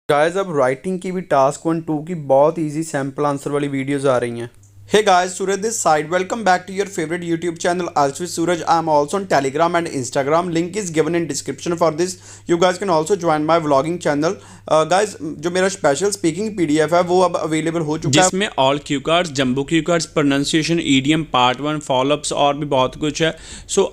Guys अब writing की भी टास्क 1 2 की बहुत इजी सैम्पल आंसर वाली वीडियोस आ रही हैं। Hey guys, Suraj this side. Welcome back to your favorite YouTube channel Ask with Suraj. I am also on Telegram and Instagram. Link is given in description for this. You guys can also join my vlogging channel. Guys, जो मेरा special speaking PDF है वो अब available हो चुका है, जिसमें all cue cards, jumbo cue cards, pronunciation, EDM, part 1, follow-ups और भी बहुत कुछ है।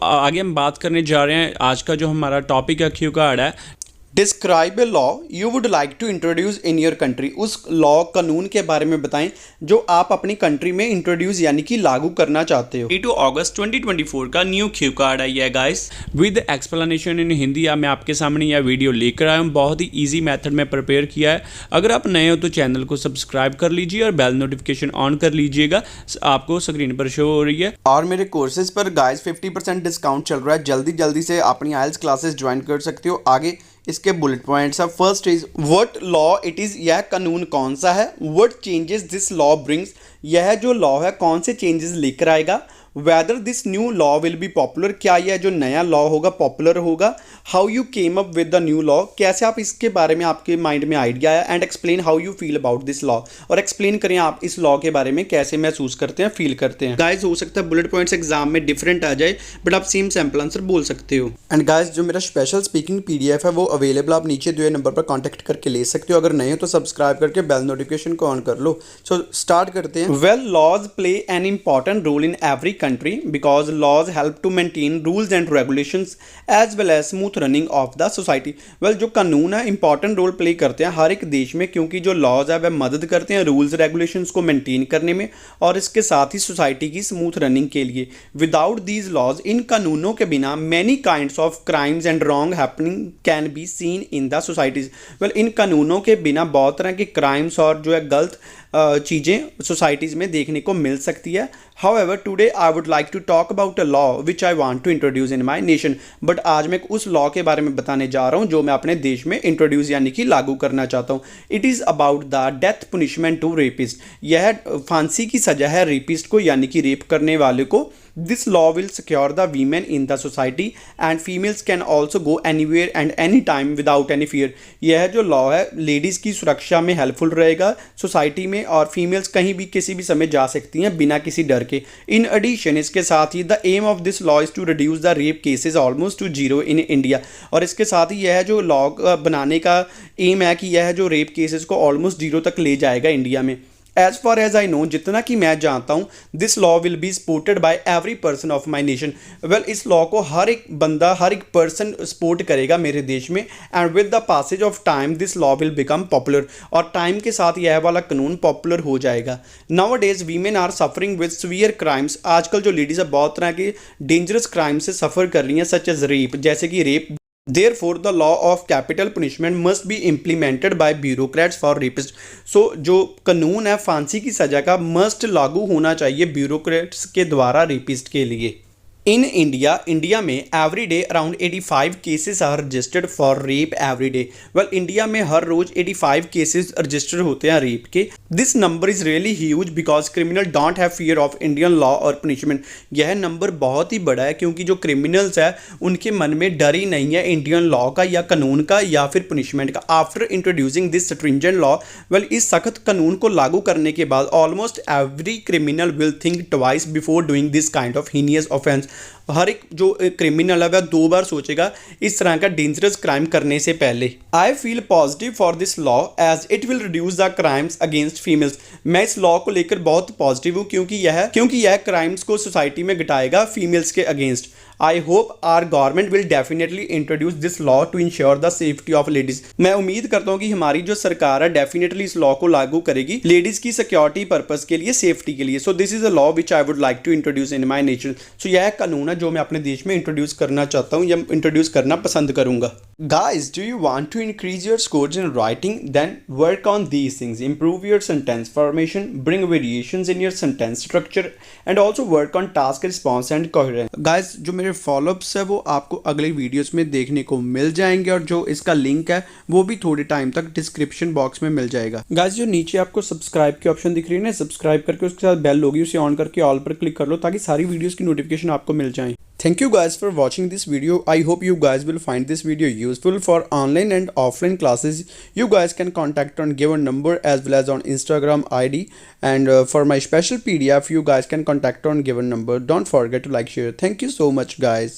आगे हम बात करने जा रहे हैं। आज का जो हमारा टॉपिक है क्यू कार्ड है। Describe a law you would like to introduce in your country. उस लॉ कानून के बारे में बताएं जो आप अपनी कंट्री में इंट्रोड्यूस यानी कि लागू करना चाहते हो। 22 अगस्त 2024 का न्यू क्यू कार्ड है ये guys, with explanation in Hindi. मैं आपके सामने यह वीडियो लेकर आया हूँ, बहुत ही ईजी मेथड में प्रिपेयर किया है। अगर आप नए हो तो चैनल को सब्सक्राइब कर लीजिए और बेल नोटिफिकेशन ऑन कर लीजिएगा, आपको स्क्रीन पर शो हो रही है। और मेरे कोर्सेज पर गाइस 50% डिस्काउंट चल रहा है, जल्दी से अपनी आइल्स क्लासेस ज्वाइन कर सकते हो। आगे इसके बुलेट पॉइंट्स है। First is what law it is, यह कानून कौन सा है। What changes this law brings, यह जो लॉ है कौन से चेंजेस लेकर आएगा। Whether this new law will B popular, क्या यह जो नया लॉ होगा पॉपुलर होगा। How you came up with the new law, कैसे आप इसके बारे में आपके माइंड में आइडिया आया। And explain how you feel about this law, और एक्सप्लेन करें आप इस लॉ के बारे में कैसे महसूस करते हैं, फील करते हैं। गाइस हो सकता है बुलेट पॉइंट्स एग्जाम में डिफरेंट आ जाए, बट आप सेम सैम्पल आंसर बोल सकते हो। एंड गाइस जो मेरा स्पेशल स्पीकिंग PDF है वो अवेलेबल, आप नीचे दिए नंबर पर कॉन्टैक्ट करके ले सकते हो। अगर नहीं हो तो सब्सक्राइब करके बेल नोटिफिकेशन को ऑन कर लो। सो स्टार्ट करते हैं। Well laws play an important role in every country because laws help to maintain rules and regulations as well as smooth running of the society. well जो कानून है important role play करते हैं हर एक देश में, क्योंकि जो लॉज है वह मदद करते हैं रूल्स रेगुलेशंस को मेंटेन करने में और इसके साथ ही सोसाइटी की स्मूथ रनिंग के लिए। विदाउट दीज लॉज, इन कानूनों के बिना many kinds of crimes and wrong happening can be seen in the societies. Well in कानूनों के बिना बहुत तरह के क्राइम्स और जो है गलत चीज़ें सोसाइटीज़ में देखने को मिल सकती है। However, today I would like to talk about a law which I want to introduce in my nation. But आज मैं उस लॉ के बारे में बताने जा रहा हूँ जो मैं अपने देश में इंट्रोड्यूस यानी कि लागू करना चाहता हूँ। It is about the death punishment to rapist. यह फांसी की सजा है रेपिस्ट को यानी कि रेप करने वाले को। This law will secure the women in the society and females can also go anywhere and any time without any fear. यह जो लॉ है लेडीज़ की सुरक्षा में हेल्पफुल रहेगा सोसाइटी में, और फीमेल्स कहीं भी किसी भी समय जा सकती हैं बिना किसी डर के। इन एडिशन इसके साथ ही the aim of this law is to reduce the rape cases almost to zero in India. और इसके साथ ही यह जो लॉ बनाने का एम है कि यह जो रेप केसेस को ऑलमोस्ट जीरो तक ले जाएगा इंडिया में। As far as I know, जितना कि मैं जानता हूँ, this law will be supported by every person of my nation. Well इस लॉ को हर एक बंदा, हर एक पर्सन सपोर्ट करेगा मेरे देश में। And with the passage of time this law will become popular, और टाइम के साथ यह वाला कानून पॉपुलर हो जाएगा। Now days women are suffering with severe crimes. आजकल जो लेडीज़ है बहुत तरह के डेंजरस क्राइम से सफ़र कर रही हैं, सच एज रेप, जैसे कि rape. Therefore, the law of capital punishment must be implemented by bureaucrats for rapists. So, जो कानून है फांसी की सजा का मस्ट लागू होना चाहिए ब्यूरोक्रेट्स के द्वारा रेपिस्ट के लिए। इन इंडिया में every day around 85 cases are registered for rape every day. Well India में हर रोज 85 केसेस रजिस्टर होते हैं रेप के। This number is really huge because criminal don't have fear of Indian law और punishment. यह number बहुत ही बड़ा है क्योंकि जो क्रिमिनल्स है उनके मन में डर ही नहीं है इंडियन लॉ का या कानून का या फिर पनिशमेंट का। After introducing this stringent law, well इस सख्त कानून को लागू करने के बाद almost every criminal will think twice before doing this kind of heinous offence. हर एक जो क्रिमिनल है वह 2 बार सोचेगा इस तरह का डेंजरस क्राइम करने से पहले। I feel positive for this law as it will reduce the crimes against females. मैं इस लॉ को लेकर बहुत पॉजिटिव हूँ क्योंकि यह क्राइम्स को सोसाइटी में घटाएगा फीमेल्स के against. I hope our government will definitely introduce this law to ensure the safety of ladies. मैं उम्मीद करता हूँ कि हमारी जो सरकार है डेफिनेटली इस लॉ को लागू करेगी लेडीज की सिक्योरिटी पर्पज के लिए, सेफ्टी के लिए। So this is a law which I would like to introduce in my nation. So यह कानून है जो मैं अपने देश में इंट्रोड्यूस करना चाहता हूँ या इंट्रोड्यूस करना पसंद करूंगा। Guys do you want to increase your scores in writing, then work on these things. Improve your sentence formation, bring variations in your sentence structure and also work on task response and coherence. Guys जो मेरे follow-ups है वो आपको अगले videos में देखने को मिल जाएंगे, और जो इसका लिंक है वो भी थोड़े टाइम तक डिस्क्रिप्शन बॉक्स में मिल जाएगा। गाइस जो नीचे आपको सब्सक्राइब की ऑप्शन दिख रही है ना, सब्सक्राइब करके उसके साथ बेल होगी, उसे ऑन करके ऑल पर क्लिक कर लो ताकि सारी वीडियोस की नोटिफिकेशन आपको मिल जाए। Thank you guys for watching this video. I hope you guys will find this video useful. For online and offline classes, you guys can contact on given number as well as on Instagram ID. And for my special PDF, you guys can contact on given number. Don't forget to like, share. Thank you so much guys.